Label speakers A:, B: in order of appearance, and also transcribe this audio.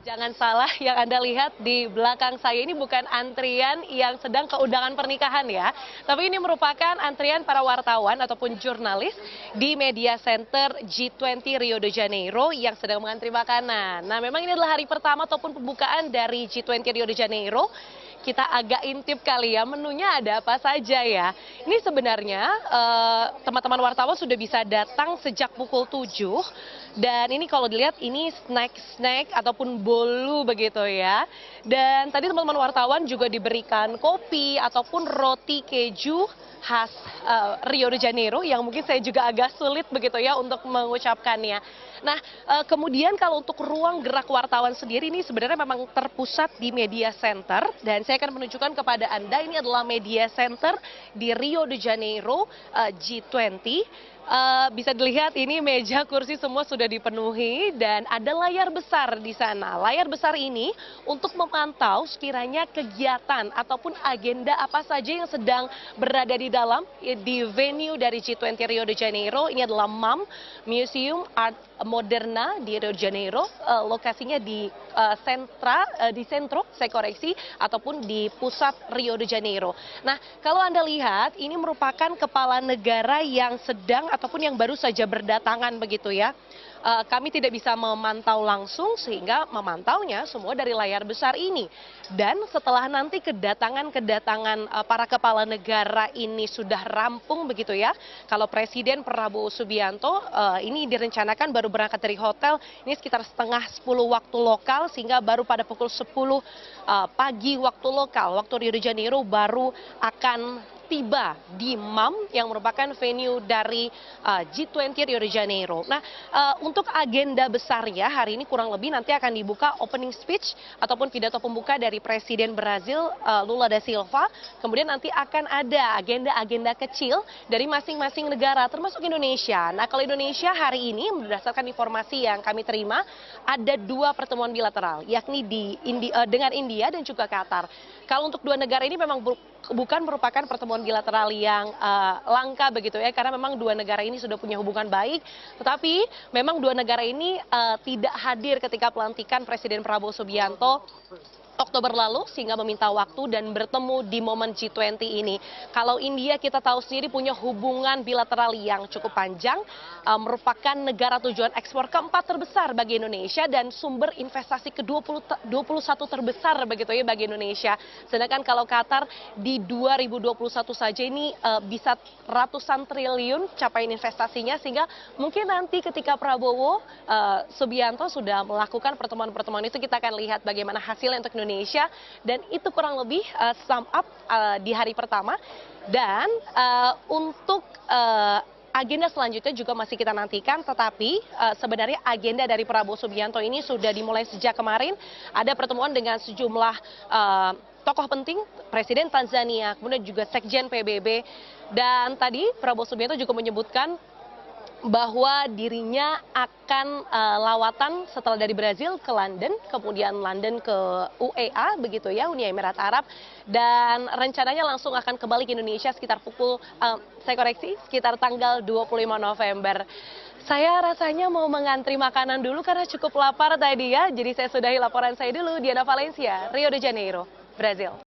A: Jangan salah, yang Anda lihat di belakang saya ini bukan antrian yang sedang keundangan pernikahan ya. Tapi ini merupakan antrian para wartawan ataupun jurnalis di Media Center G20 Rio de Janeiro yang sedang mengantri makanan. Nah, memang ini adalah hari pertama ataupun pembukaan dari G20 Rio de Janeiro. Kita agak intip kali ya, menunya ada apa saja ya. Ini sebenarnya teman-teman wartawan sudah bisa datang sejak pukul 7. Dan ini kalau dilihat ini snack-snack ataupun bolu begitu ya. Dan tadi teman-teman wartawan juga diberikan kopi ataupun roti keju khas Rio de Janeiro yang mungkin saya juga agak sulit begitu ya untuk mengucapkannya. Nah, kemudian kalau untuk ruang gerak wartawan sendiri ini sebenarnya memang terpusat di Media Center dan saya akan menunjukkan kepada Anda ini adalah Media Center di Rio de Janeiro G20. Bisa dilihat ini meja kursi semua sudah dipenuhi dan ada layar besar di sana. Layar besar ini untuk memantau sekiranya kegiatan ataupun agenda apa saja yang sedang berada di dalam di venue dari G20 Rio de Janeiro. Ini adalah MAM, Museum Art Moderna di Rio de Janeiro, lokasinya di sentro, saya koreksi, ataupun di pusat Rio de Janeiro. Nah, kalau Anda lihat ini merupakan kepala negara yang sedang ataupun yang baru saja berdatangan begitu ya. Kami tidak bisa memantau langsung sehingga memantaunya semua dari layar besar ini. Dan setelah nanti kedatangan para kepala negara ini sudah rampung begitu ya. Kalau Presiden Prabowo Subianto ini direncanakan baru berangkat dari hotel ini sekitar setengah 10 waktu lokal sehingga baru pada pukul 10 pagi waktu lokal, waktu Rio de Janeiro baru akan tiba di MAM yang merupakan venue dari G20 Rio de Janeiro. Nah, untuk agenda besarnya hari ini kurang lebih nanti akan dibuka opening speech ataupun pidato pembuka dari Presiden Brazil Lula da Silva. Kemudian nanti akan ada agenda-agenda kecil dari masing-masing negara termasuk Indonesia. Nah, kalau Indonesia hari ini berdasarkan informasi yang kami terima ada 2 pertemuan bilateral yakni dengan India dan juga Qatar. Kalau untuk 2 negara ini memang bukan merupakan pertemuan bilateral yang langka begitu ya, karena memang 2 negara ini sudah punya hubungan baik, tetapi memang 2 negara ini tidak hadir ketika pelantikan Presiden Prabowo Subianto Oktober lalu sehingga meminta waktu dan bertemu di momen G20 ini. Kalau India kita tahu sendiri punya hubungan bilateral yang cukup panjang, merupakan negara tujuan ekspor keempat terbesar bagi Indonesia dan sumber investasi ke-21 terbesar begitu ya bagi Indonesia. Sedangkan kalau Qatar di 2021 saja ini bisa ratusan triliun capaian investasinya sehingga mungkin nanti ketika Prabowo Subianto sudah melakukan pertemuan-pertemuan itu kita akan lihat bagaimana hasilnya untuk Indonesia dan itu kurang lebih sum up di hari pertama dan untuk agenda selanjutnya juga masih kita nantikan, tetapi sebenarnya agenda dari Prabowo Subianto ini sudah dimulai sejak kemarin. Ada pertemuan dengan sejumlah tokoh penting, Presiden Tanzania, kemudian juga Sekjen PBB, dan tadi Prabowo Subianto juga menyebutkan bahwa dirinya akan lawatan setelah dari Brazil ke London, kemudian London ke UEA begitu ya, Uni Emirat Arab, dan rencananya langsung akan kembali ke Indonesia sekitar sekitar tanggal 25 November. Saya rasanya mau mengantri makanan dulu karena cukup lapar tadi ya, jadi saya sudahi laporan saya dulu. Diana Valencia, Rio de Janeiro, Brazil.